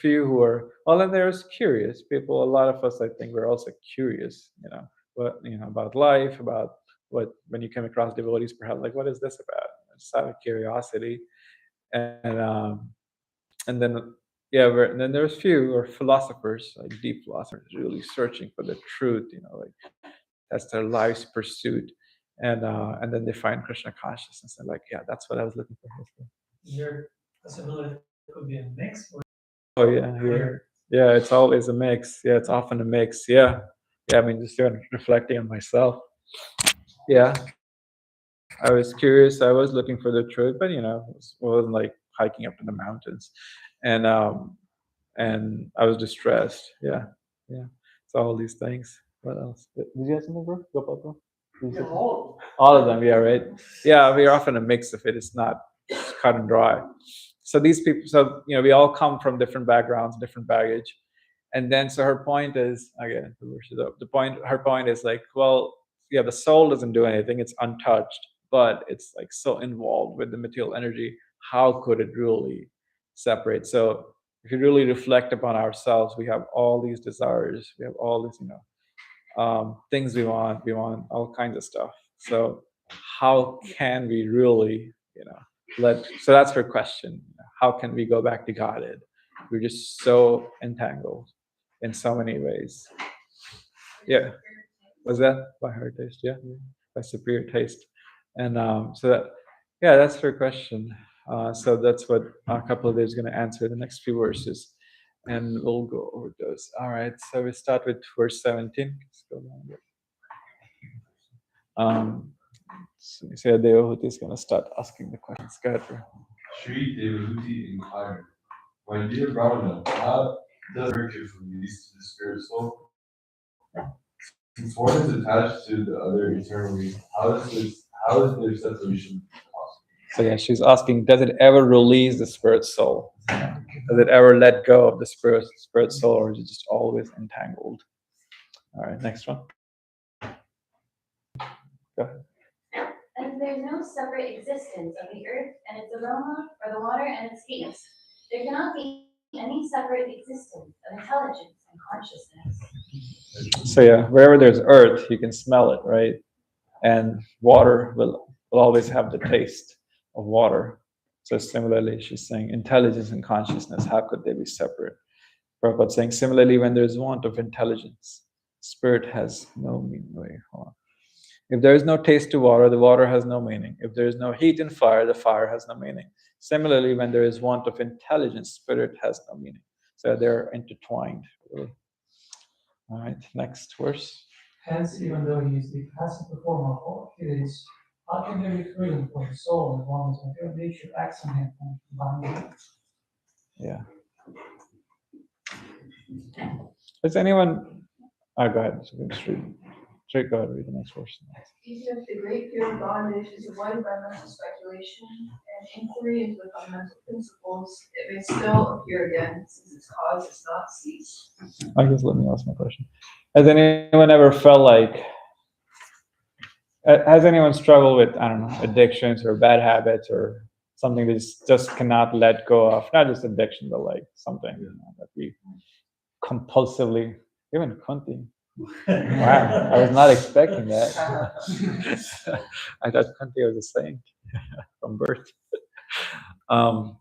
few who are, well, and there's curious people. A lot of us, I think, we're also curious, about life, about what, when you come across devotees, perhaps like, what is this about? Just out of curiosity. And then yeah, and then there's few or philosophers, like deep philosophers, really searching for the truth, like that's their life's pursuit. And then they find Krishna consciousness and like, yeah, that's what I was looking for. Is there a possibility it could be a mix? Oh yeah, it's always a mix. Yeah, it's often a mix. Yeah, I mean, just reflecting on myself. Yeah, I was curious. I was looking for the truth, but wasn't like hiking up in the mountains, and I was distressed. Yeah. So all these things. What else? Did you have something, bro? Go. Yeah, all All of them. Yeah, right. Yeah, we're often a mix of it. It's not cut and dry. So these people. So we all come from different backgrounds, different baggage, and then so her point is again, her point is like, well, yeah, the soul doesn't do anything; it's untouched, but it's like so involved with the material energy. How could it really separate? So if you really reflect upon ourselves, we have all these desires, we have all these things we want all kinds of stuff. So how can we really so that's her question, how can we go back to Godhead? We're just so entangled in so many ways. Yeah, was that by her taste? Yeah, by superior taste. And so that, yeah, that's her question. So that's what a couple of days going to answer the next few verses, and we'll go over those. All right, so we start with verse 17. Let's go down there. So Devahuti is going to start asking the questions. Go ahead, bro. Sri Devahuti inquired, my dear Brahmana, how does virtue release to the spirit soul? Since one is attached to the other eternally, how is their separation possible? So yeah, she's asking, does it ever release the spirit soul? Does it ever let go of the spirit soul, or is it just always entangled? All right, next one. Go ahead. And there's no separate existence of the earth and its aroma, or the water and its taste. There cannot be any separate existence of intelligence and consciousness. So yeah, wherever there's earth, you can smell it, right? And water will always have the taste of water. So similarly, she's saying intelligence and consciousness, how could they be separate? Prabhupada saying, similarly, when there's want of intelligence, spirit has no meaning. Wait, hold on. If there is no taste to water, the water has no meaning. If there is no heat in fire, the fire has no meaning. Similarly, when there is want of intelligence, spirit has no meaning. So they're intertwined, really. All right, next verse. Hence, even though he is the passive performer of all activities, how can there be freedom for the soul as long as material nature acts on him and combines? Yeah. Does anyone? Go ahead. Straight, go ahead, read the next verse. Even if the great fear of bondage is avoided by mental speculation and inquiry into the fundamental principles, it may still appear again, since its cause does not cease. I guess let me ask my question. Has anyone ever felt like? Has anyone struggled with, I don't know, addictions or bad habits or something that just cannot let go of? Not just addiction, but like something that we compulsively, even Kunti. Wow, I was not expecting that. I thought Kunti was a saint from birth. But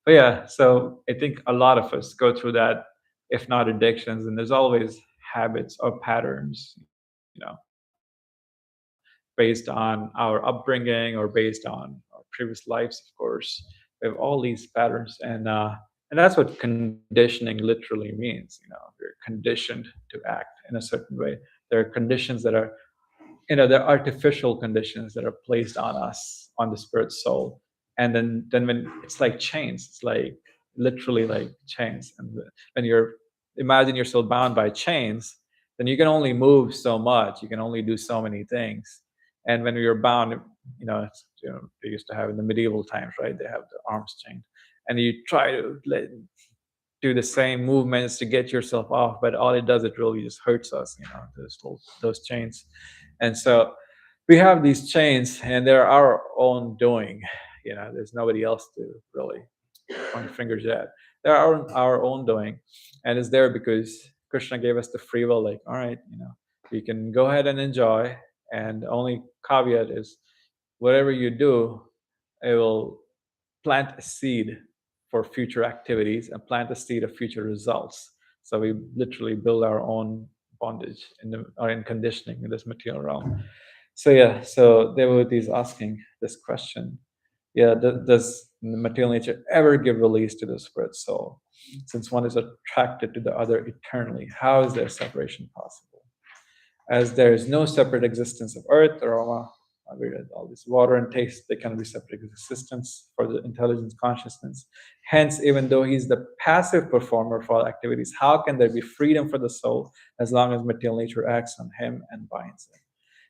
yeah, so I think a lot of us go through that, if not addictions, and there's always habits or patterns, based on our upbringing or based on our previous lives, of course. We have all these patterns, and that's what conditioning literally means. We're conditioned to act in a certain way. There are conditions that are, they're artificial conditions that are placed on us, on the spirit soul. And then when it's like chains, it's like literally like chains. And when imagine yourself bound by chains, then you can only move so much. You can only do so many things. And when you're bound, they used to have in the medieval times, right? They have the arms chained, and you try to do the same movements to get yourself off, but all it does, it really just hurts us, those chains. And so we have these chains, and they're our own doing. There's nobody else to really point fingers at. They're our own doing, and it's there because Krishna gave us the free will. Like, all right, you can go ahead and enjoy, and the only caveat is, whatever you do, it will plant a seed for future activities and plant a seed of future results. So we literally build our own bondage in conditioning in this material realm. So yeah, so Devotee is asking this question. Yeah, does the material nature ever give release to the spirit soul? Since one is attracted to the other eternally, how is there separation possible? As there is no separate existence of earth, aroma, all this water and taste, they can be separate existence for the intelligence consciousness. Hence, even though he's the passive performer for all activities, how can there be freedom for the soul as long as material nature acts on him and binds him?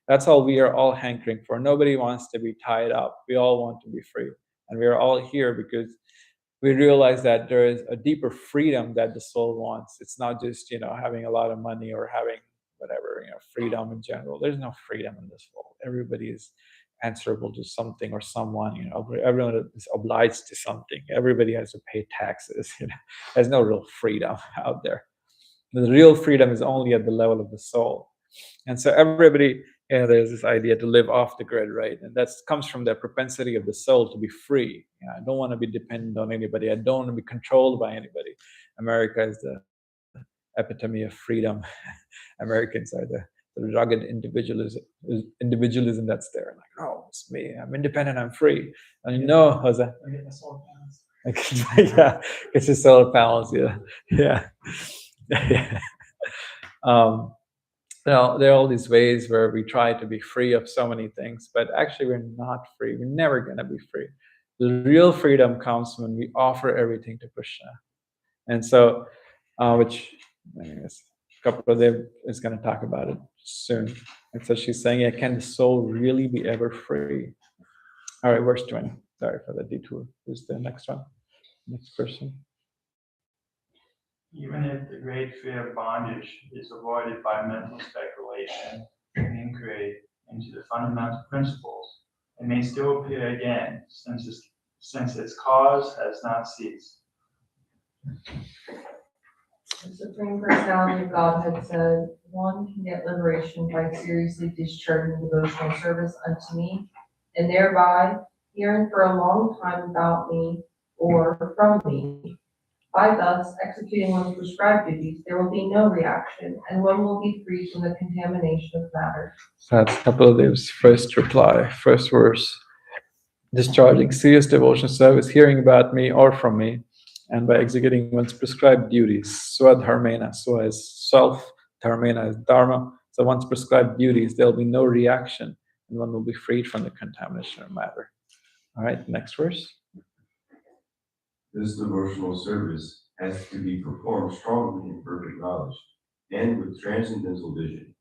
That's all we are all hankering for. Nobody wants to be tied up. We all want to be free. And we are all here because we realize that there is a deeper freedom that the soul wants. It's not just, having a lot of money or having whatever, freedom in general. There's no freedom in this world. Everybody is answerable to something or someone, everyone is obliged to something. Everybody has to pay taxes. There's no real freedom out there. The real freedom is only at the level of the soul. And so everybody, there's this idea to live off the grid, right? And that comes from the propensity of the soul to be free. I don't want to be dependent on anybody. I don't want to be controlled by anybody. America is the epitome of freedom. Americans are the rugged individualism that's there. Like, oh, it's me. I'm independent. I'm free. And Jose. Yeah, it's just solar panels. Yeah. There are all these ways where we try to be free of so many things, but actually we're not free. We're never going to be free. The real freedom comes when we offer everything to Krishna. And so, which anyways, a couple of them is going to talk about it soon. And so she's saying, can the soul really be ever free? All right, verse 20. Sorry for the detour. Who's the next one? Next person. Even if the great fear of bondage is avoided by mental speculation and inquiry into the fundamental principles, it may still appear again, since its cause has not ceased. The Supreme Personality of Godhead said, one can get liberation by seriously discharging devotional service unto me, and thereby hearing for a long time about me or from me. By thus executing one's prescribed duties, there will be no reaction, and one will be free from the contamination of matter. That's Kapildev's first reply, first verse. Discharging serious devotional service, hearing about me or from me, and by executing one's prescribed duties. Swadharmena, so as self, dharmena is dharma. So one's prescribed duties, there'll be no reaction, and one will be freed from the contamination of matter. All right, next verse. This devotional service has to be performed strongly in perfect knowledge and with transcendental vision.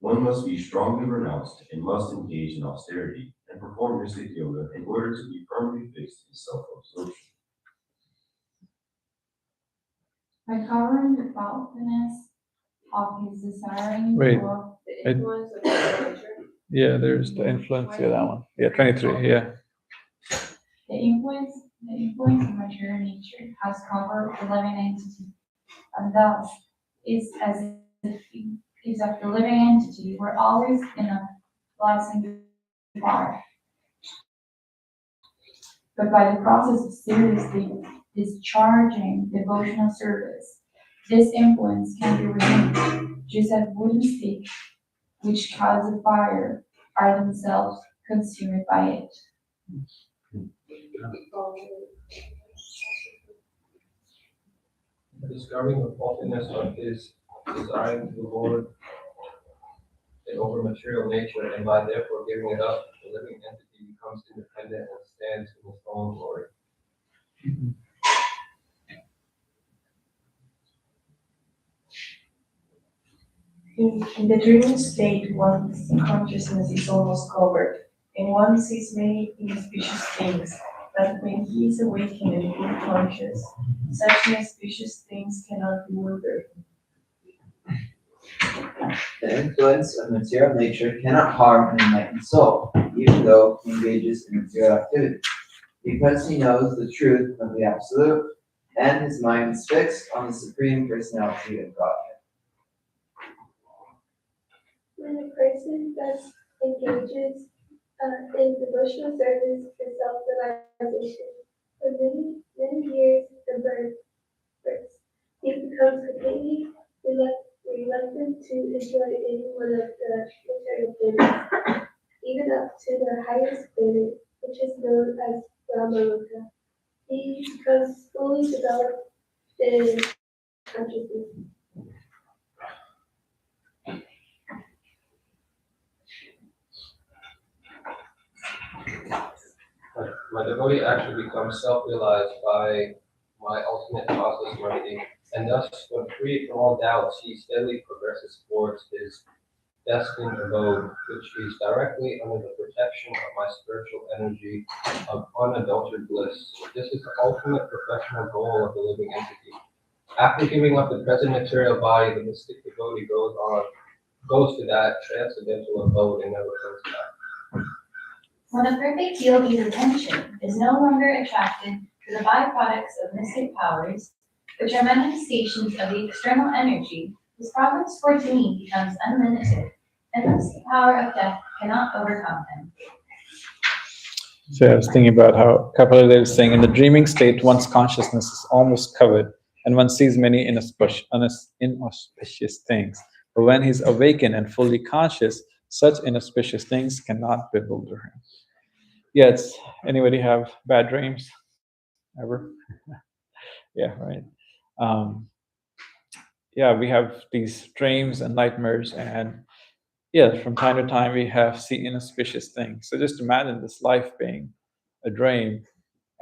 One must be strongly renounced and must engage in austerity and perform mystic yoga in order to be firmly fixed in self-absorption. By covering the faultiness of his desiring Wait. for The influence of nature. Yeah, there's the influence. Yeah, that one. Yeah, 23. Yeah. the influence of material nature has covered the living entity, and thus is as if the living entity were always in a blazing fire. But by the process of seriously discharging devotional service, this influence can be removed, just as wooden sticks, which cause a fire, are themselves consumed by it. Discovering the faultiness of his desiring to lord it over material nature, and by therefore giving it up, the living entity becomes independent and stands in its own glory. In the dreaming state, one's consciousness is almost covered, and one sees many inauspicious things. But when he is awakened and fully conscious, such inauspicious things cannot bewilder him. The influence of material nature cannot harm an enlightened soul, even though he engages in material activity, because he knows the truth of the Absolute and his mind is fixed on the Supreme Personality of Godhead. When a person thus engages in devotional service for self-realization for many, many years and births, he becomes completely reluctant to enjoy any one of the material planet, even up to the highest planet, which is known as Brahmaloka. He becomes fully developed in consciousness. My devotee actually becomes self-realized by my ultimate causeless mercy, and thus, when freed from all doubts, he steadily progresses towards his destined abode, which is directly under the protection of my spiritual energy of unadulterated bliss. This is the ultimate professional goal of the living entity. After giving up the present material body, the mystic devotee goes to that transcendental abode and never comes back. When a perfect yogi's attention is no longer attracted to the byproducts of mystic powers, which are manifestations of the external energy, his progress towards me becomes unlimited, and thus the power of death cannot overcome him. So I was thinking about how Kapila was saying, in the dreaming state, one's consciousness is almost covered, and one sees many inauspicious things. But when he's awakened and fully conscious, such inauspicious things cannot bewilder him. Yeah, anybody have bad dreams? Ever? Yeah, right. Yeah, we have these dreams and nightmares, and yeah, from time to time we see inauspicious things. So just imagine this life being a dream,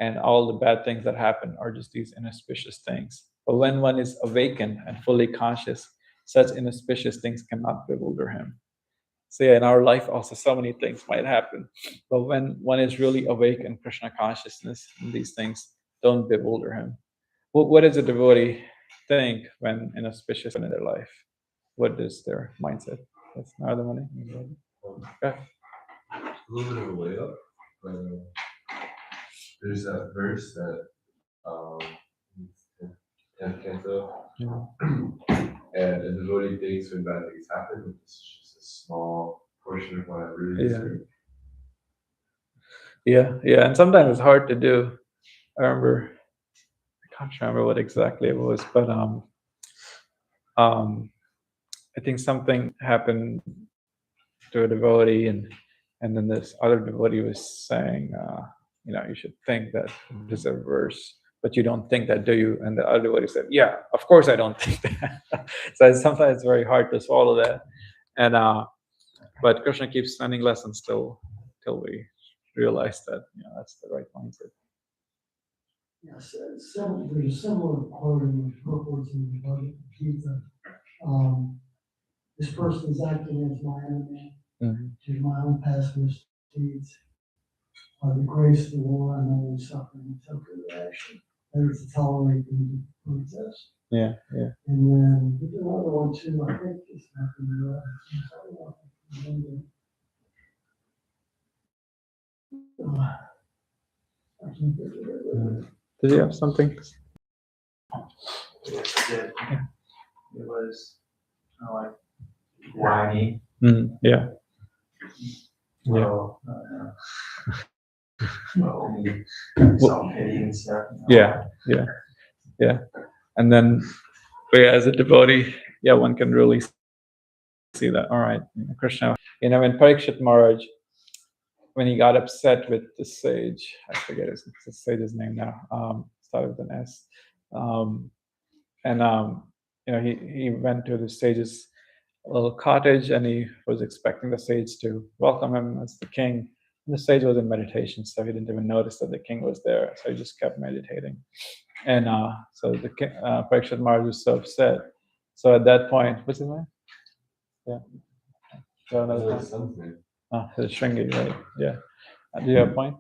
and all the bad things that happen are just these inauspicious things. But when one is awakened and fully conscious, such inauspicious things cannot bewilder him. So yeah, in our life also so many things might happen. But when one is really awake in Krishna consciousness, these things don't bewilder him. What does a devotee think when inauspicious in their life? What is their mindset? That's another money. Okay. A little bit of a layup, but there's that verse that in 10th canto, and a devotee thinks when bad things happen, but this is just a small portion of what I really deserve. Yeah, and sometimes it's hard to do. I can't remember what exactly it was, but I think something happened to a devotee, and then this other devotee was saying, you should think that this is a verse, but you don't think that, do you? And the other devotee said, yeah, of course I don't think that. So sometimes it's very hard to swallow that, and but Krishna keeps sending lessons till we realize that that's the right mindset. Yes, there's a similar quote in the purports in the Bhagavad. This person is acting as my enemy to my own past misdeeds. The grace of the Lord, I'm only suffering until good reaction. That is to tolerate the process. Yeah. And then there's another one too, I think it's happened. I can't think of it. Did you have something? It was like whiny. Yeah. Well, self-pity and stuff. Yeah. And then, as a devotee, one can really see that. All right, Krishna. When Parikshit Maharaj, when he got upset with the sage, I forget the sage's name now. Started with an S. He went to the sage's little cottage, and he was expecting the sage to welcome him as the king. And the sage was in meditation, so he didn't even notice that the king was there. So he just kept meditating. And so the king, Parikshit Maharaj was so upset. So at that point, what's his name? Yeah. So another point. Something. It's Shringi, right? Yeah. Do you have a point?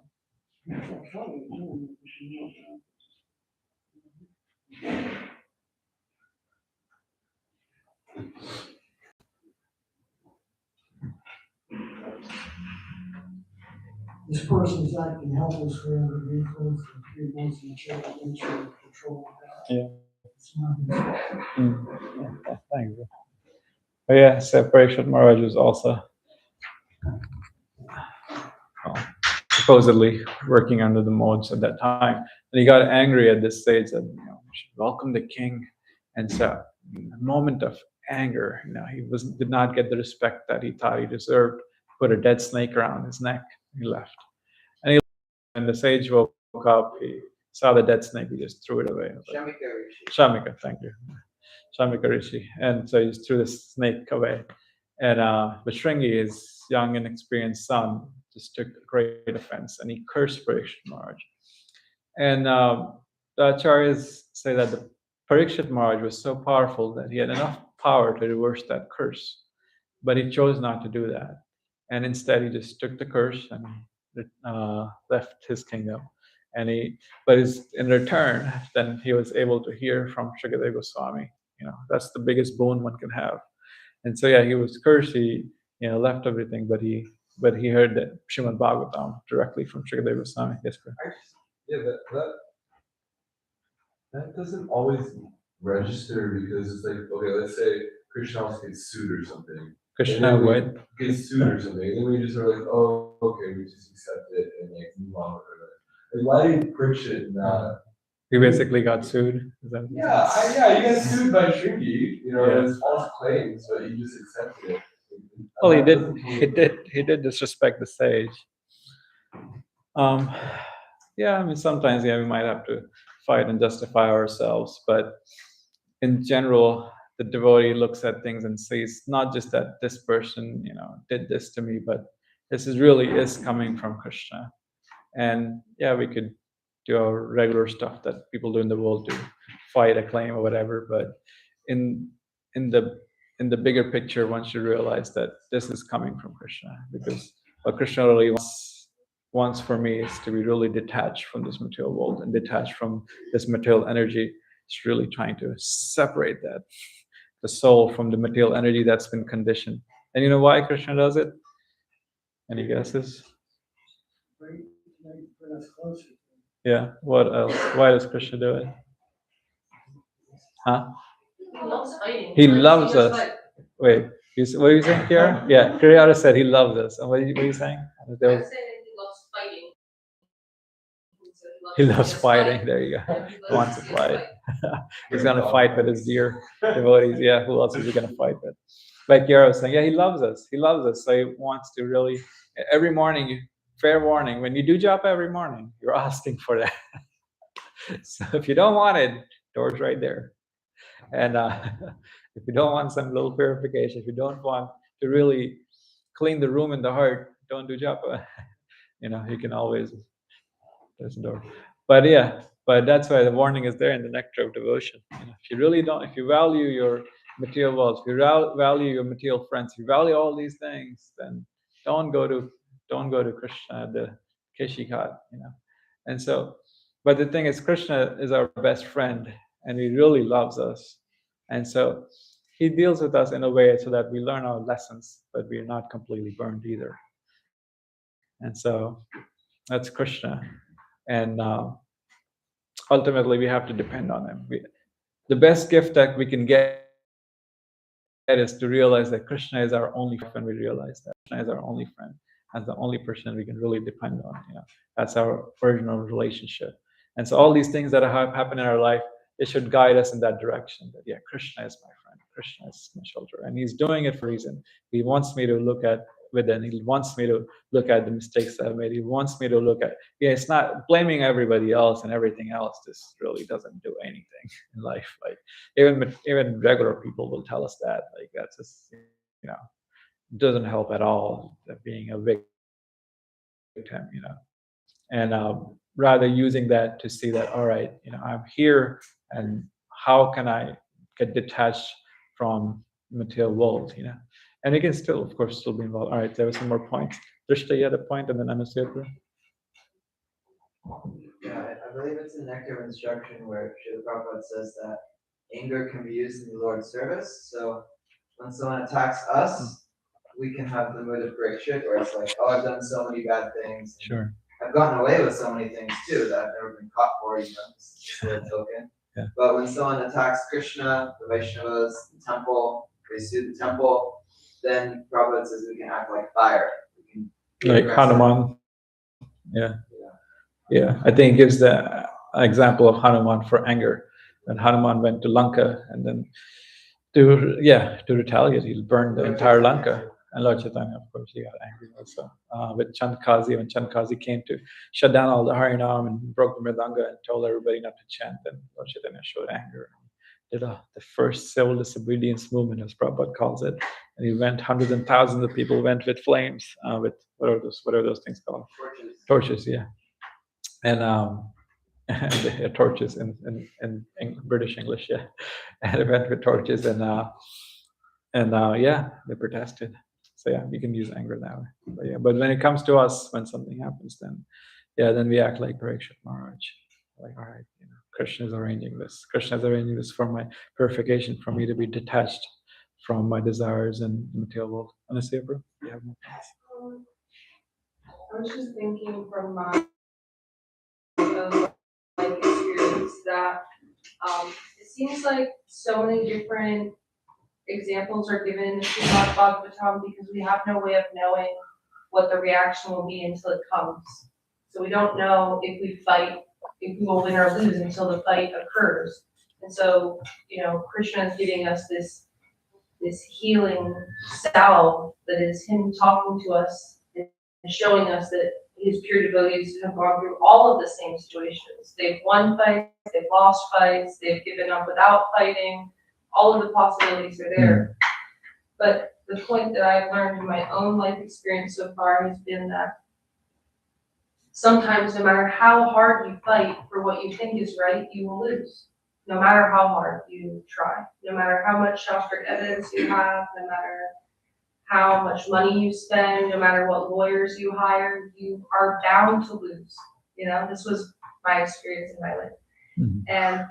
This person is acting helplessly under the influence of the three modes of material nature and control of Yeah. It's not Yeah, thank you. But yeah, so Parikshit Maharaj was also supposedly working under the modes at that time. And he got angry at this stage that, we should welcome the king. And so, in a moment of anger, he did not get the respect that he thought he deserved. Put a dead snake around his neck. He left. And when the sage woke up, he saw the dead snake. He just threw it away. Shamika, thank you. Shamika Rishi. And so he just threw the snake away. And Vishringi, his young and experienced son, just took great offense and he cursed Parikshit Maharaj. And the acharyas say that the Parikshit Maharaj was so powerful that he had enough power to reverse that curse. But he chose not to do that. And instead, he just took the curse and left his kingdom. And in return, then he was able to hear from Shukadeva Goswami. That's the biggest boon one can have. And so, yeah, he was cursed. He, left everything, but he heard that Śrīmad-Bhāgavatam directly from Shukadeva Goswami. Yes, correct. Yeah, that doesn't always register because it's like, okay, let's say Krishna House gets sued or something. Krishna what? Gets sued or something, and then we just are like, oh, okay, we just accept it and like move on with it. Like, why did Parikshit not? He basically got sued. Is that he got sued by Shringi. It's false claims, but he just accepted it. Well, he did disrespect the sage. Sometimes we might have to fight and justify ourselves, but in general, the devotee looks at things and says, not just that this person, did this to me, but this really is coming from Krishna. And we could do our regular stuff that people do in the world to fight a claim or whatever, but in the bigger picture, one should realize that this is coming from Krishna, because what Krishna really wants for me is to be really detached from this material world and detached from this material energy. It's really trying to separate the soul from the material energy that's been conditioned. And you know why Krishna does it? Any guesses? bring us closer. Yeah. What else? Why does Krishna do it? Huh? He loves fighting. He loves us. Wait, what are you saying, Kiara? Yeah, Kiara said he loves us. And what are you saying? I'm saying that he loves fighting. He loves fighting. There you go. He wants to fight. He's gonna fight with his dear devotees. Yeah, who else is he gonna fight with? Like Kiara was saying, he loves us. He loves us. So he wants to really, every morning, fair warning, when you do japa every morning, you're asking for that. So if you don't want it, door's right there. And if you don't want some little purification, if you don't want to really clean the room in the heart, don't do japa. You can always, there's a door. But that's why the warning is there in the nectar of devotion. If you really don't, if you value your material wealth, if you value your material friends, if you value all these things, then don't go to Krishna, the Keshikat, And so, but the thing is, Krishna is our best friend, and he really loves us. And so he deals with us in a way so that we learn our lessons, but we're not completely burned either. And so that's Krishna. And ultimately, we have to depend on him. The best gift that we can get is to realize that Krishna is our only friend. When we realize that Krishna is our only friend, as the only person we can really depend on. That's our original relationship. And so all these things that have happened in our life, it should guide us in that direction. That Krishna is my friend. Krishna is my shelter, and he's doing it for a reason. He wants me to look at within. He wants me to look at the mistakes that I've made. He wants me to look at. It's not blaming everybody else and everything else. This really doesn't do anything in life. Like even regular people will tell us that. Like that's just doesn't help at all. That being a victim, and rather using that to see that, all right, I'm here, and how can I get detached from material world, and it can still, of course, still be involved. All right, there were some more points. Drishta, you had a point, and then Anusya. Yeah, I believe it's in Nectar of Instruction where Srila Prabhupada says that anger can be used in the Lord's service. So when someone attacks us, we can have the mood of Parikshit, where it's like, oh, I've done so many bad things. Sure. I've gotten away with so many things too that I've never been caught for, just a token. Yeah. But when someone attacks Krishna, the Vaishnavas, the temple, they sue the temple, then Prabhupada says we can act like fire. We can be Like aggressive. Hanuman. Yeah, I think it gives the example of Hanuman for anger. When Hanuman went to Lanka and then to retaliate, he burned the entire Lanka. And Lord Chaitanya, of course, he got angry also. With Chandkazi, when Chandkazi came to shut down all the Harinam and broke the Mridanga and told everybody not to chant, then Lord Chaitanya showed anger. Did the first civil disobedience movement, as Prabhupada calls it. And he went, hundreds and thousands of people went with flames, with what are those things called? Torches, yeah. And torches in British English, yeah. And they went with torches and they protested. So yeah, you can use anger that way. But when it comes to us, when something happens, then we act like Parikshit Maharaj. Like, all right, Krishna is arranging this. Krishna is arranging this for my purification, for me to be detached from my desires and the material world. Honestly, bro, you have more thoughts? I was just thinking from my own experience that it seems like so many different examples are given in the Śrīmad-Bhāgavatam because we have no way of knowing what the reaction will be until it comes. So we don't know if we fight, if we will win or lose until the fight occurs. And so, Krishna is giving us this healing salve that is him talking to us and showing us that his pure devotees have gone through all of the same situations. They've won fights, they've lost fights, they've given up without fighting. All of the possibilities are there. But the point that I've learned in my own life experience so far has been that sometimes no matter how hard you fight for what you think is right, you will lose. No matter how hard you try, no matter how much shastric evidence you have, no matter how much money you spend, no matter what lawyers you hire, you are bound to lose. This was my experience in my life. And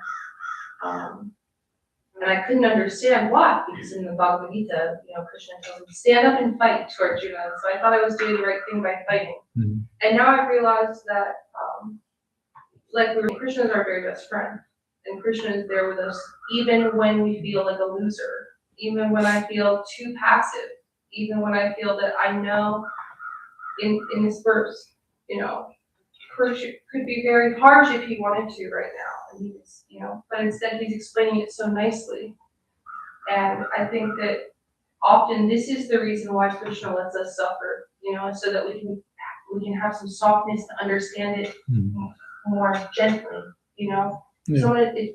I couldn't understand why, because in the Bhagavad Gita, Krishna tells him, stand up and fight towards Arjuna. So I thought I was doing the right thing by fighting. And now I've realized that, Krishna is our very best friend. And Krishna is there with us even when we feel like a loser, even when I feel too passive, even when I feel that I know in this verse, Krishna could be very harsh if he wanted to right now. And he's, but instead he's explaining it so nicely. And I think that often this is the reason why Krishna lets us suffer, so that we can have some softness to understand it more gently, So if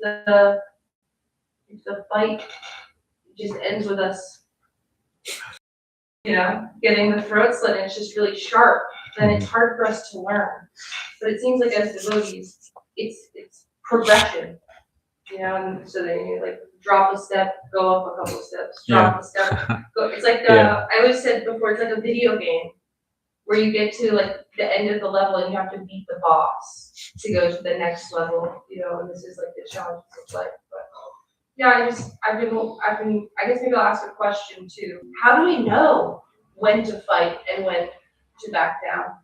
the fight just ends with us, getting the throat slit and it's just really sharp, then it's hard for us to learn. But it seems like as devotees, it's progression, and so then you drop a step, go up a couple of steps, drop a step, go. It's like I always said before, it's like a video game where you get to the end of the level and you have to beat the boss to go to the next level, and this is the challenges of life. But I guess maybe I'll ask a question too. How do we know when to fight and when to back down?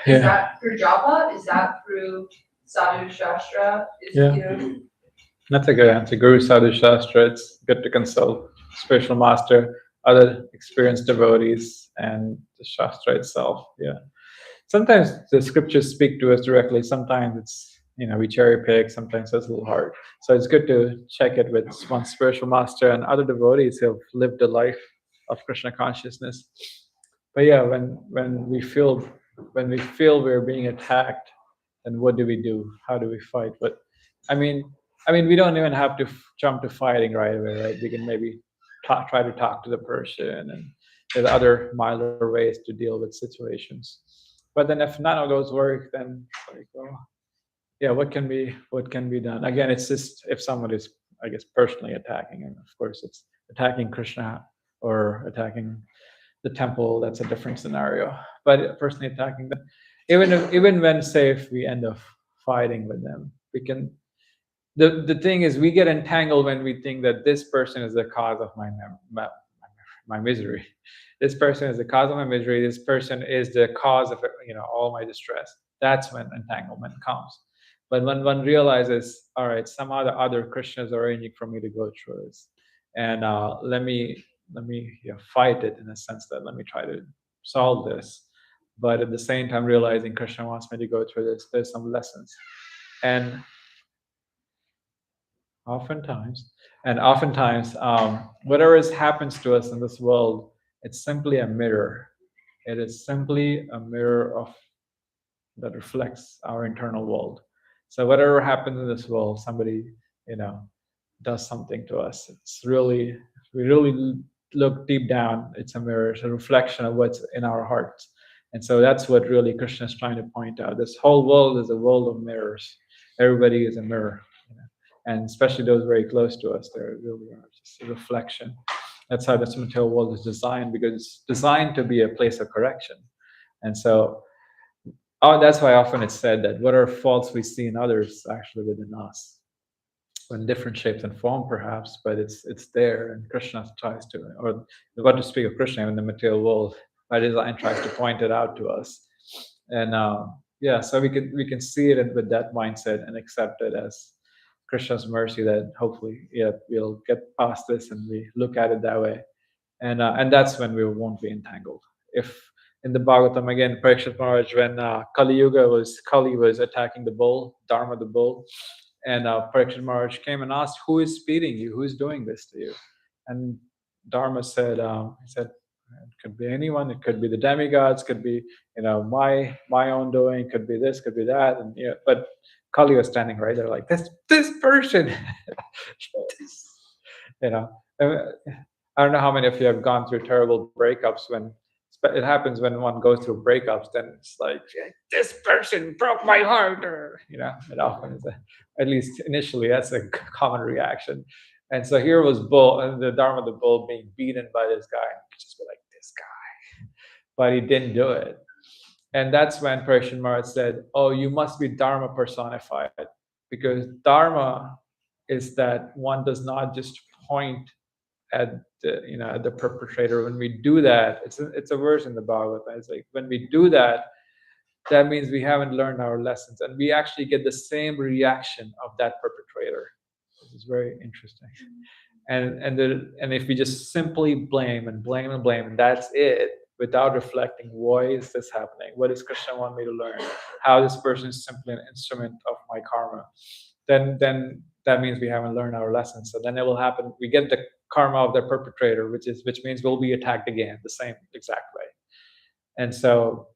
Is that through japa? Is that through sadhu shastra? That's a good answer. Guru Sadhu Shastra, it's good to consult spiritual master, other experienced devotees, and the Shastra itself. Yeah. Sometimes the scriptures speak to us directly. Sometimes it's, we cherry pick. Sometimes it's a little hard. So it's good to check it with one spiritual master and other devotees who have lived a life of Krishna consciousness. But yeah, when we feel we're being attacked, then what do we do? How do we fight? But I mean, we don't even have to jump to fighting right away, right? We can maybe try to talk to the person, and there's other milder ways to deal with situations. But then if none of those work, then what can be done? Again, it's just if someone is, I guess, personally attacking, and of course it's attacking Krishna or attacking the temple, that's a different scenario. But personally attacking them, even when, say, if we end up fighting with them, we can. The thing is, we get entangled when we think that this person is the cause of my misery. This person is the cause of my misery. This person is the cause of all my distress. That's when entanglement comes. But when one realizes, all right, some other Krishnas are arranging for me to go through this, and let me fight it in a sense that let me try to solve this, but at the same time realizing Krishna wants me to go through this. There's some lessons, and oftentimes, whatever happens to us in this world, it's simply a mirror. It is simply a mirror that reflects our internal world. So whatever happens in this world, somebody, does something to us. It's really, if we really look deep down, it's a mirror, it's a reflection of what's in our hearts. And so that's what really Krishna is trying to point out. This whole world is a world of mirrors. Everybody is a mirror. And especially those very close to us, they really are just a reflection. That's how this material world is designed, because it's designed to be a place of correction. And so that's why often it's said that what are faults we see in others actually within us, in different shapes and form perhaps, but it's there, and Krishna tries to, or what to speak of Krishna in the material world, by design tries to point it out to us. And so we can see it with that mindset and accept it as Krishna's mercy, that hopefully we'll get past this and we look at it that way. And that's when we won't be entangled. If in the Bhagavatam again, Parikshit Maharaj, when Kali was attacking the bull, Dharma the bull, and Parikshit Maharaj came and asked, "Who is speeding you? Who is doing this to you?" And Dharma said, "He said it could be anyone. It could be the demigods. Could be my own doing. Could be this. Could be that." And but Kali was standing right there, like this person. I don't know how many of you have gone through terrible breakups. When it happens when one goes through breakups, then it's like, this person broke my heart, or it often is at least initially that's a common reaction. And so here was the Dharma the bull being beaten by this guy, and just be like, this guy, but he didn't do it. And that's when Parikshit Maharaj said, "Oh, you must be Dharma personified, because Dharma is that one does not just point at the perpetrator. When we do that, it's a verse in the Bhagavatam. It's like when we do that, that means we haven't learned our lessons, and we actually get the same reaction of that perpetrator. This is very interesting. And if we just simply blame and blame and blame, and that's it, without reflecting, why is this happening? What does Krishna want me to learn? How this person is simply an instrument of my karma? Then that means we haven't learned our lessons. So then it will happen. We get the karma of the perpetrator, which means we'll be attacked again the same exact way. And so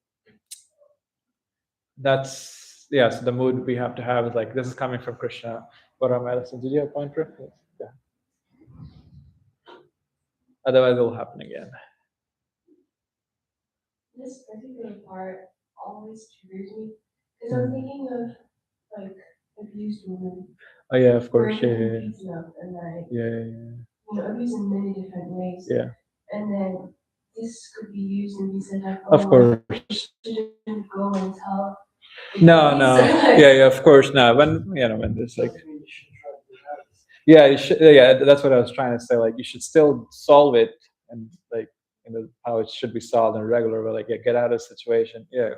that's so the mood we have to have is like, this is coming from Krishna. What are my lessons? Did you have a pointer? Yeah. Otherwise it will happen again. This particular part always triggers me, because I'm thinking of like abused women. Oh yeah, of course. Yeah. And Abused in many different ways. Yeah. And then this could be used and be said like, Of course. Shouldn't go and tell. No. Yeah, of course not. When there's like, you should, that's what I was trying to say. Like, you should still solve it, and like, how it should be solved in a regular way. Like, get out of the situation. Yeah,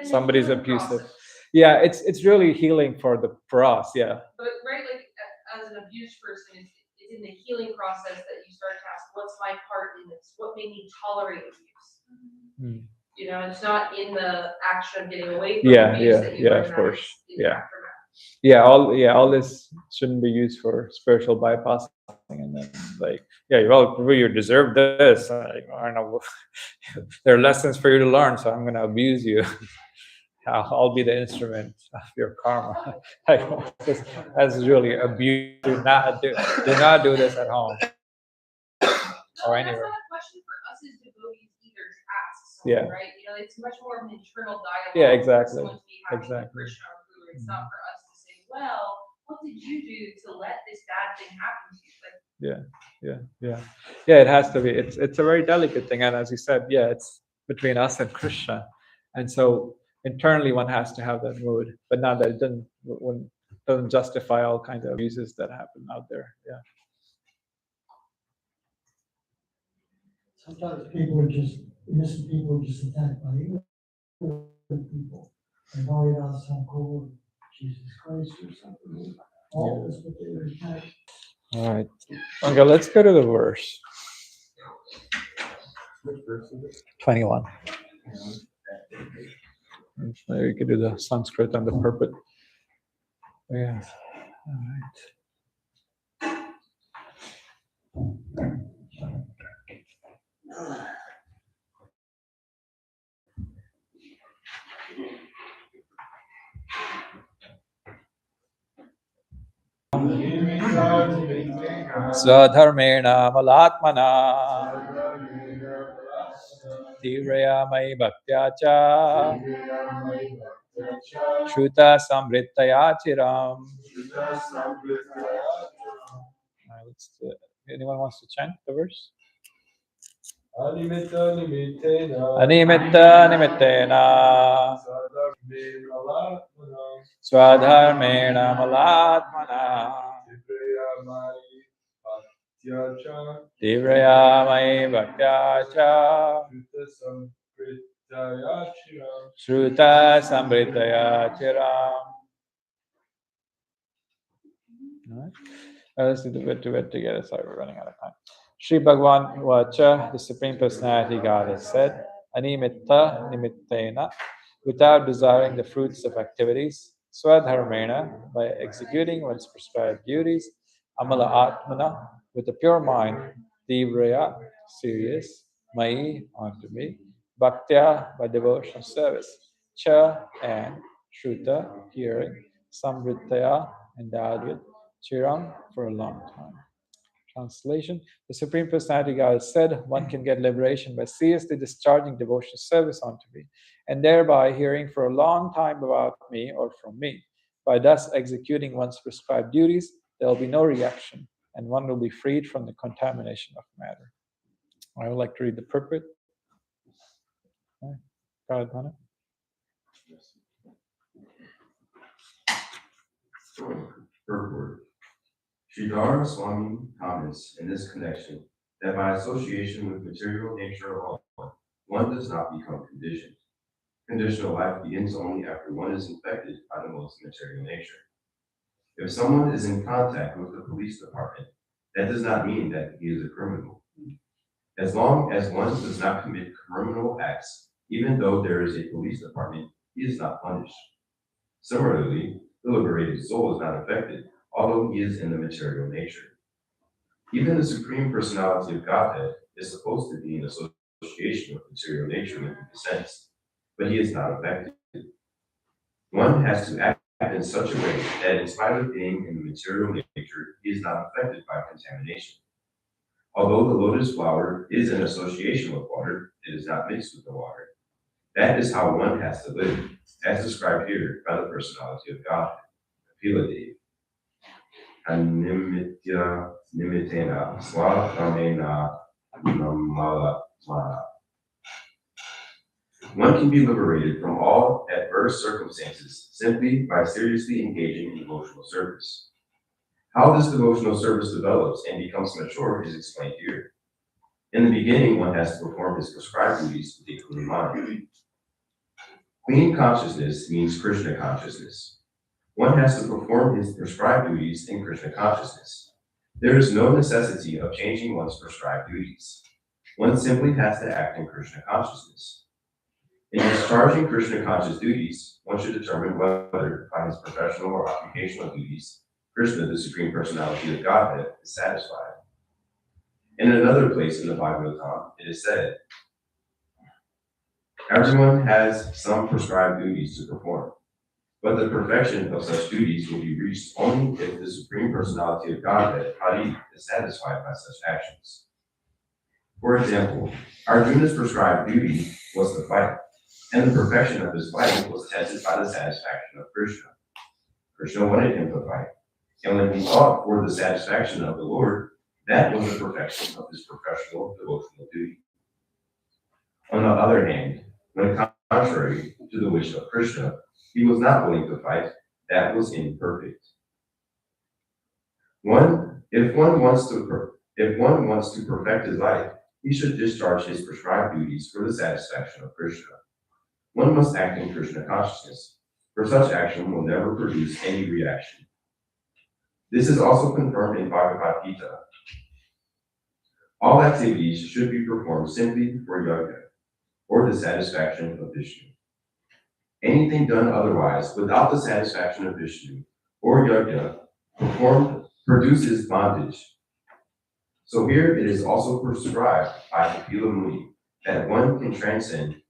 somebody's abusive. Process. Yeah, it's really healing for us. Yeah. But right, like as an abused person, it's in the healing process that you start to ask, what's my part in this? What made me tolerate abuse? It's not in the action of getting away from abuse that you learn of course. Yeah. All this shouldn't be used for spiritual bypassing, and then like, you deserve this. I don't know. There are lessons for you to learn, so I'm going to abuse you. I'll be the instrument of your karma. That's really abuse. Do not do this at home or anywhere. That's not a question for us as devotees either to ask someone, right? It's much more of an internal dialogue. Yeah, exactly. Someone to be having with Krishna or Guru. It's not for us to say, well, what did you do to let this bad thing happen to you? It has to be. It's a very delicate thing, and as you said, it's between us and Krishna, and so internally one has to have that mood, but not that it doesn't justify all kinds of abuses that happen out there. Sometimes innocent people are just attacked by ignorant people. And Hare Das, how cool, Jesus Christ or something. All this, but they were attached. All right. Okay, let's go to the verse. Which verse is it? 21. Maybe we could do the Sanskrit and the purport. Yeah. All right. Swadharmena malatmana Divraya mai bhaktya cha Shruta samrittaya chiram. Anyone wants to chant the verse? Animita nimitena. Animita nimittena Swadharmena malatmana Divraya mai bhaktya cha Shruta samrittaya chiram. Alright. Let's do it together. Sorry, we're running out of time. Shri Bhagavan Vacha, the Supreme Personality God has said, Animitta nimittena, without desiring the fruits of activities, Swadharmena, by executing one's prescribed duties, Amala Atmana, with a pure mind, Divraya, serious, Mai, onto me, Bhaktya, by devotional service, Cha, and Shruta, hearing, Samrittaya, endowed with Chiram, for a long time. Translation: the Supreme Personality God said, one can get liberation by seriously discharging devotional service unto me, and thereby hearing for a long time about me or from me. By thus executing one's prescribed duties, there will be no reaction, and one will be freed from the contamination of matter. I would like to read the purport. Pradhana. Purport. Sridhara Swami comments in this connection that by association with material nature alone, one does not become conditioned. Conditional life begins only after one is infected by the most material nature. If someone is in contact with the police department, that does not mean that he is a criminal. As long as one does not commit criminal acts, even though there is a police department, he is not punished. Similarly, the liberated soul is not affected, although he is in the material nature. Even the Supreme Personality of Godhead is supposed to be in association with material nature in the sense, but he is not affected. One has to act in such a way that in spite of being in the material nature, he is not affected by contamination. Although the lotus flower is in association with water, it is not mixed with the water. That is how one has to live, as described here by the Personality of Godhead, Piladev. Animitya nimitena swadharmena malatmana. One can be liberated from all adverse circumstances simply by seriously engaging in devotional service. How this devotional service develops and becomes mature is explained here. In the beginning, one has to perform his prescribed duties with a clean mind. Clean consciousness means Krishna consciousness. One has to perform his prescribed duties in Krishna consciousness. There is no necessity of changing one's prescribed duties. One simply has to act in Krishna consciousness. In discharging Krishna conscious duties, one should determine whether, by his professional or occupational duties, Krishna, the Supreme Personality of Godhead, is satisfied. In another place in the Bhagavatam, it is said, everyone has some prescribed duties to perform, but the perfection of such duties will be reached only if the Supreme Personality of Godhead, Hare, is satisfied by such actions. For example, Arjuna's prescribed duty was to fight, and the perfection of his fight was tested by the satisfaction of Krishna. Krishna wanted him to fight, and when he fought for the satisfaction of the Lord, that was the perfection of his professional devotional duty. On the other hand, when contrary to the wish of Krishna, he was not willing to fight, that was imperfect. If one wants to perfect his life, he should discharge his prescribed duties for the satisfaction of Krishna. One must act in Krishna consciousness. for such action will never produce any reaction. This is also confirmed in Bhagavad Gita. All activities should be performed simply for yajna, or the satisfaction of Vishnu. Anything done otherwise without the satisfaction of Vishnu or yajna performed produces bondage. So here it is also prescribed by Kapila Muni that one can transcend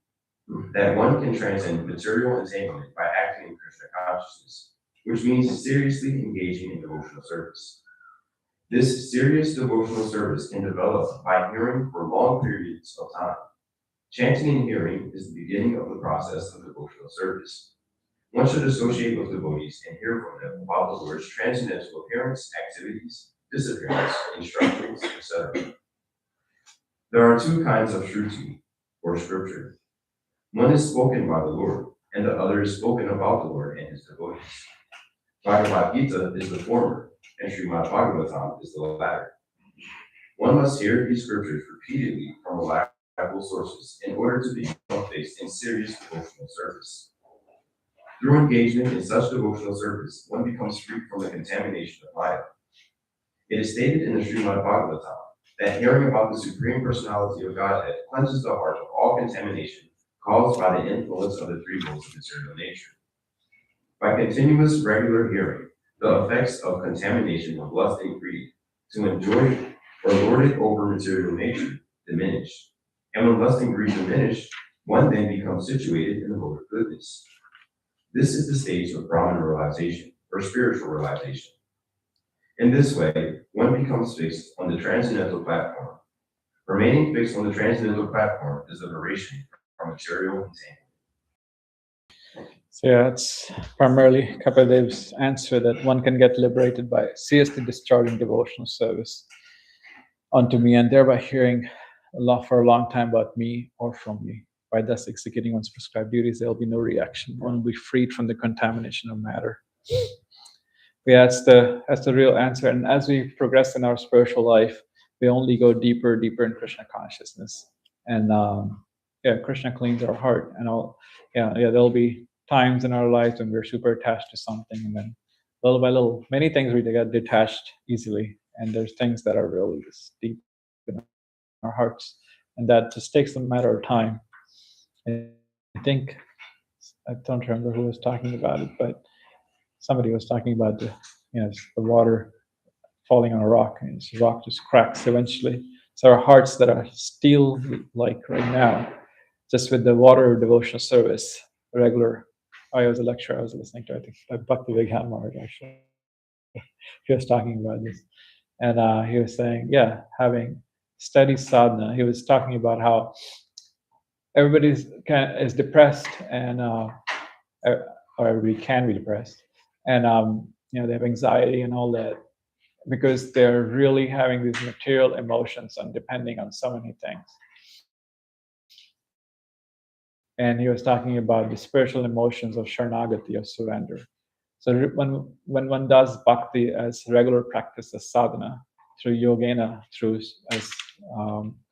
material entanglement by acting in Krishna consciousness, which means seriously engaging in devotional service. This serious devotional service can develop by hearing for long periods of time. Chanting and hearing is the beginning of the process of devotional service. One should associate with devotees and hear from them about the Lord's transcendental appearance, activities, disappearance, instructions, etc. There are two kinds of Shruti, or scripture. One is spoken by the Lord, and the other is spoken about the Lord and his devotees. Bhagavad Gita is the former, and Śrīmad-Bhāgavatam is the latter. One must hear these scriptures repeatedly from reliable sources in order to become placed in serious devotional service. Through engagement in such devotional service, one becomes free from the contamination of Maya. It is stated in the Śrīmad-Bhāgavatam that hearing about the Supreme Personality of Godhead cleanses the heart of all contamination caused by the influence of the three modes of material nature. By continuous regular hearing, the effects of contamination of lust and greed to enjoy or lord it over material nature diminish. And when lust and greed diminish, one then becomes situated in the mode of goodness. This is the stage of Brahman realization, or spiritual realization. In this way, one becomes fixed on the transcendental platform. Remaining fixed on the transcendental platform is liberation from material entanglement. So yeah, it's primarily Kapadev's answer that one can get liberated by seriously discharging devotional service unto me and thereby hearing for a long time about me or from me. By thus executing one's prescribed duties, there will be no reaction. One will be freed from the contamination of matter. Yeah, that's the real answer. And as we progress in our spiritual life, we only go deeper in Krishna consciousness. And Krishna cleans our heart. And there'll be times in our lives when we're super attached to something, and then little by little, many things we get detached easily. And there's things that are really just deep in our hearts, and that just takes a matter of time. I think, I don't remember who was talking about it, but somebody was talking about the water falling on a rock, and the rock just cracks eventually. So our hearts that are steel like right now, just with the water devotional service, regular. I was a lecturer I was listening to, I think, by Bhakti actually. He was talking about this. And he was saying, having steady sadhana, he was talking about how everybody is depressed, and or everybody can be depressed, and they have anxiety and all that because they're really having these material emotions and depending on so many things. And he was talking about the spiritual emotions of Sharanagati, of surrender. So when one does bhakti as regular practice, as sadhana, through yogena, as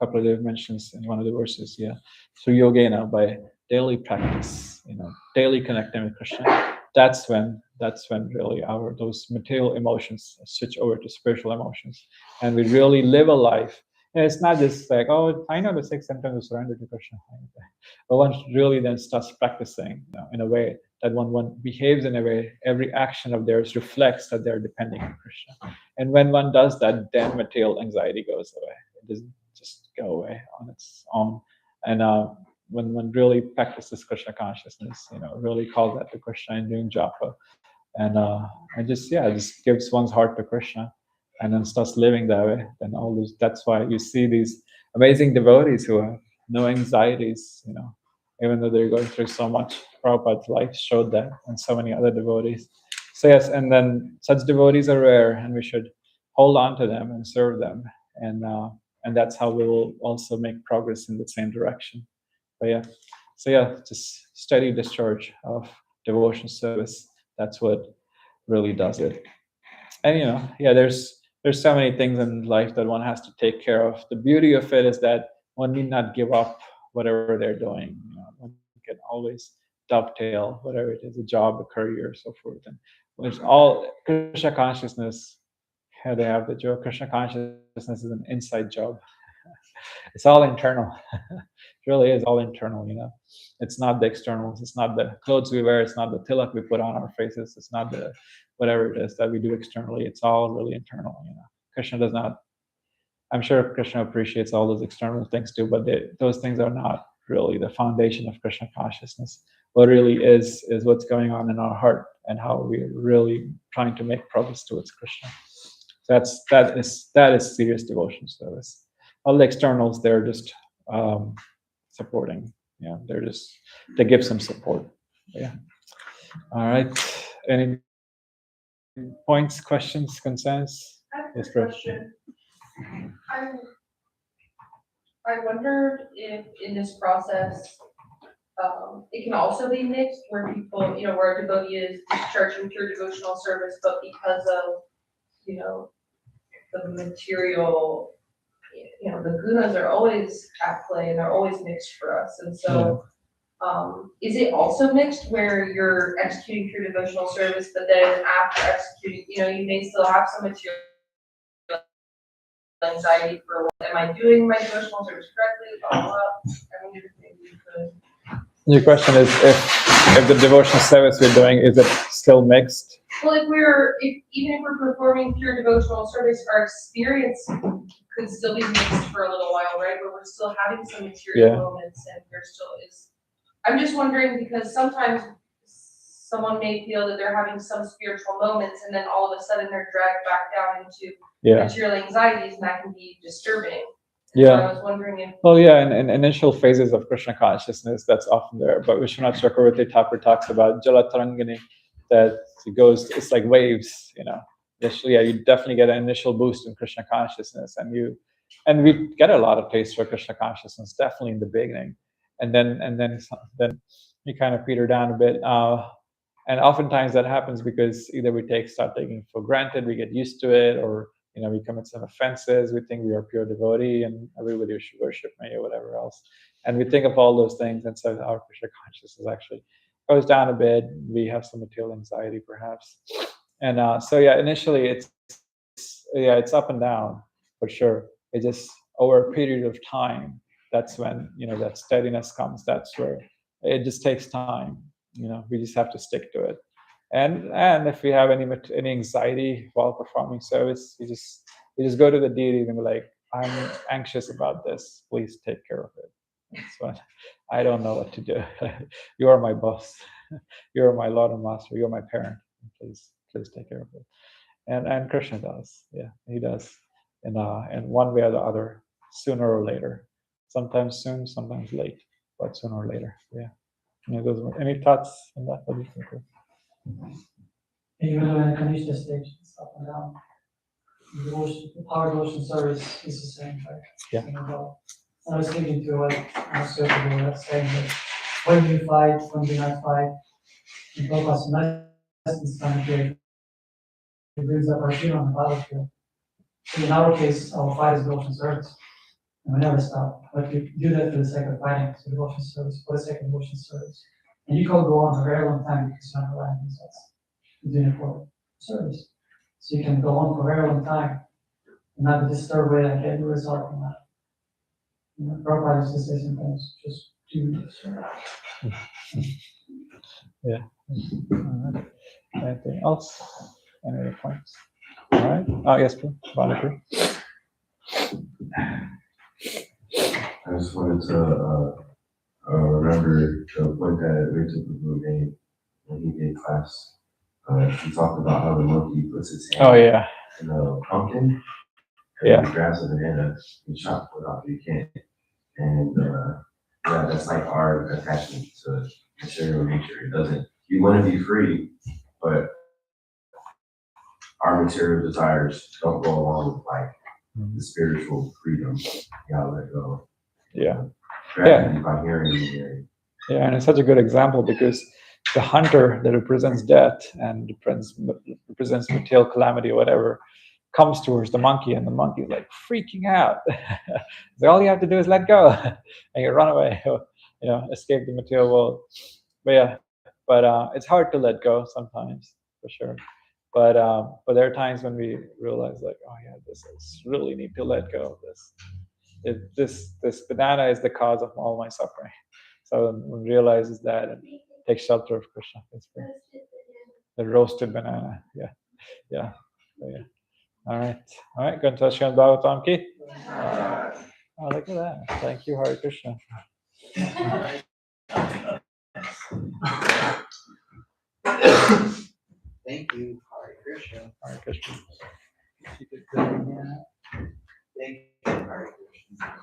Kapadev mentions in one of the verses, through yogena, by daily practice, daily connecting with Krishna, that's when really those material emotions switch over to spiritual emotions, and we really live a life. And it's not just like, oh, I know the 6 symptoms of surrender to Krishna, but one really then starts practicing in a way that one behaves in a way, every action of theirs reflects that they're depending on Krishna. And when one does that, then material anxiety goes away. It doesn't just go away on its own. And when one really practices Krishna consciousness, really calls that to Krishna and doing japa, and just gives one's heart to Krishna, and then starts living that way, then that's why you see these amazing devotees who have no anxieties, even though they're going through so much. Prabhupada's life showed that, and so many other devotees. So yes, and then such devotees are rare, and we should hold on to them and serve them, and that's how we will also make progress in the same direction. But just steady discharge of devotional service. That's what really does it. And there's so many things in life that one has to take care of. The beauty of it is that one need not give up whatever they're doing. One can always dovetail, whatever it is, a job, a career, so forth. And it's all Krishna consciousness. How they have the joke, Krishna consciousness is an inside job. It's all internal. It really is all internal, you know. It's not the externals. It's not the clothes we wear. It's not the tilak we put on our faces. It's not the whatever it is that we do externally. It's all really internal, you know. Krishna does not. I'm sure Krishna appreciates all those external things too, but those things are not really the foundation of Krishna consciousness. What really is what's going on in our heart and how we're really trying to make progress towards Krishna. That is serious devotion service. All the externals, they're just supporting. Yeah, they give some support. Yeah. All right. Any points, questions, concerns? I have a Yes, question. I wondered if in this process, it can also be mixed where people, you know, where a devotee is discharging pure devotional service, but because of, you know, the material, you know, the gunas are always at play and they're always mixed for us. And so, is it also mixed where you're executing pure devotional service, but then after executing, you know, you may still have some material anxiety for, am I doing my devotional service correctly? Follow up. I wonder if maybe you could. Your question is if the devotional service we're doing, is it still mixed? Well, even if we're performing pure devotional service, our experience could still be mixed for a little while, right? Where we're still having some material moments and there still is. I'm just wondering because sometimes someone may feel that they're having some spiritual moments and then all of a sudden they're dragged back down into material anxieties and that can be disturbing. So I was wondering if. Well, yeah, in initial phases of Krishna consciousness, that's often there. But Vishwanath Chakravarti Thakur talks about Jalatarangani, that it goes, it's like waves, you know. Yeah, you definitely get an initial boost in Krishna consciousness, and we get a lot of taste for Krishna consciousness, definitely in the beginning, and then you kind of peter down a bit. And oftentimes that happens because either we start taking for granted, we get used to it, or you know, we commit some offenses. We think we are pure devotee, and everybody should worship me or whatever else. And we think of all those things, and so our Krishna consciousness actually goes down a bit. We have some material anxiety, perhaps. And so yeah, initially it's up and down for sure. It just over a period of time, that's when you know that steadiness comes. That's where it just takes time. You know, we just have to stick to it. And if we have any anxiety while performing service, we just go to the deity and be like, I'm anxious about this. Please take care of it. That's what I don't know what to do. You are my boss. You are my Lord and Master. You are my parent. Please take care of it. And Krishna does. Yeah, he does. In one way or the other, sooner or later. Sometimes soon, sometimes late, but sooner or later. Yeah. Any thoughts on that? What do you think? Even though in the Kanishta stage, it's up and down. The power devotion service is the same, right? Yeah. I was thinking to what Master was saying that when do you fight, when do you not fight? And Prabhupada's lessons commentary, it brings up Arjuna on the battlefield. So in our case, our fight is devotion service. And we never stop. But we do that for the sake of fighting, so devotion service, for the sake of devotion service. And you can go on for a very long time because you're not relying on results. You're doing it for service. So you can go on for a very long time and not be disturbed by like any result from that. You know, Prabhupada used to say sometimes, just do this. Yeah. All right. Anything else? Any other points? All right. Oh, yes, please. Balaji. I just wanted to remember the point that Rachel Prabhu made when he gave class. He talked about how the monkey puts his hand in a pumpkin, and he grabs a banana and chops it off. You can't. And yeah, that's like our attachment to material nature. It doesn't. You want to be free, but our material desires don't go along with like the spiritual freedom. You gotta let go. Yeah. By hearing. Yeah, and it's such a good example because the hunter that represents death and represents material calamity or whatever comes towards the monkey, and the monkey is like freaking out. So all you have to do is let go, and you run away, you know, escape the material world. it's hard to let go sometimes, for sure. But there are times when we realize, like, oh yeah, this is really need to let go of this. This banana is the cause of all my suffering. So one realizes that and takes shelter of Krishna. It's the roasted banana. Yeah. So, yeah. All right. Going to Śrīmad-Bhāgavatam ki. Oh, look at that! Thank you, Hare Krishna. Thank you, Hare Krishna. Hare Krishna. Thank you, Hare Krishna.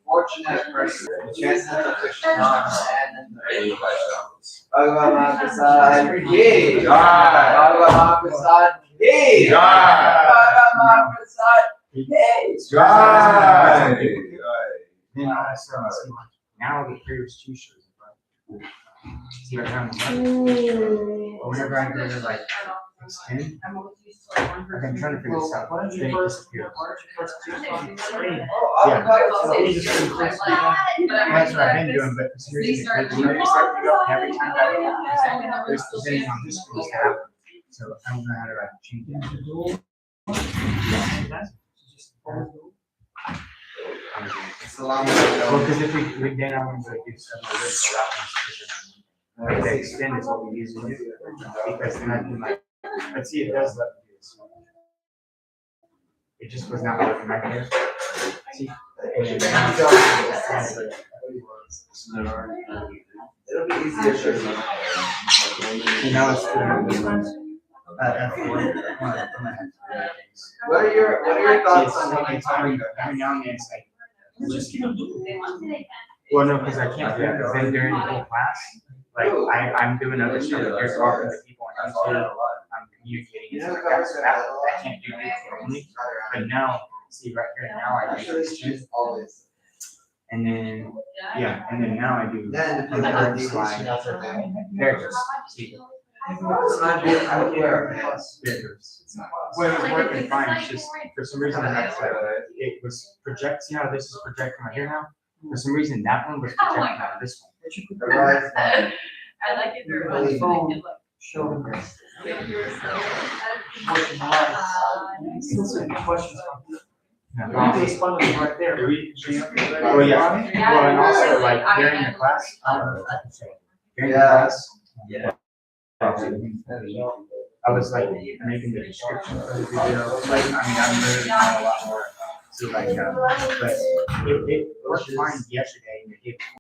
Fortunate person, chances of Krishna House and Bhagavatam prasad ki Bhagavatam prasad ki Bhagavatam prasad ki Now the previous two shows, see what happens. Whenever I go to like extend, I've been trying to figure this out. Then it disappears. Yeah. That's what I've been doing, but seriously, every time that there's presenting on this screen happen. So I don't know how to change it. Well, because if we then I want to do some original route, the extend is what we usually do, because then I can like, let's see, it does let me do this. It just was not working right there. See? It'll be easier to And now it's What are your thoughts on what it's every now and then it's like, just keep well, no, because I can't do it, because then during the whole class, like I'm doing other stuff, there's talking to people on YouTube, I'm communicating, and stuff like that, so that I can't do it only. But now, see right here, now I do this always. And then, yeah, and then now I do the slide. There it goes. See. I'm aware. There it goes. Well, it was working fine, it's just, for some reason, it was project, see how this is projecting right here now? For some reason, that one was projecting out of this one. I like it very much. Right there. Oh, yeah. Well, and also, like, during the class, during the class, I was like making the description for the video. Like, I mean, I'm literally not a lot more. So, like, but it worked fine yesterday.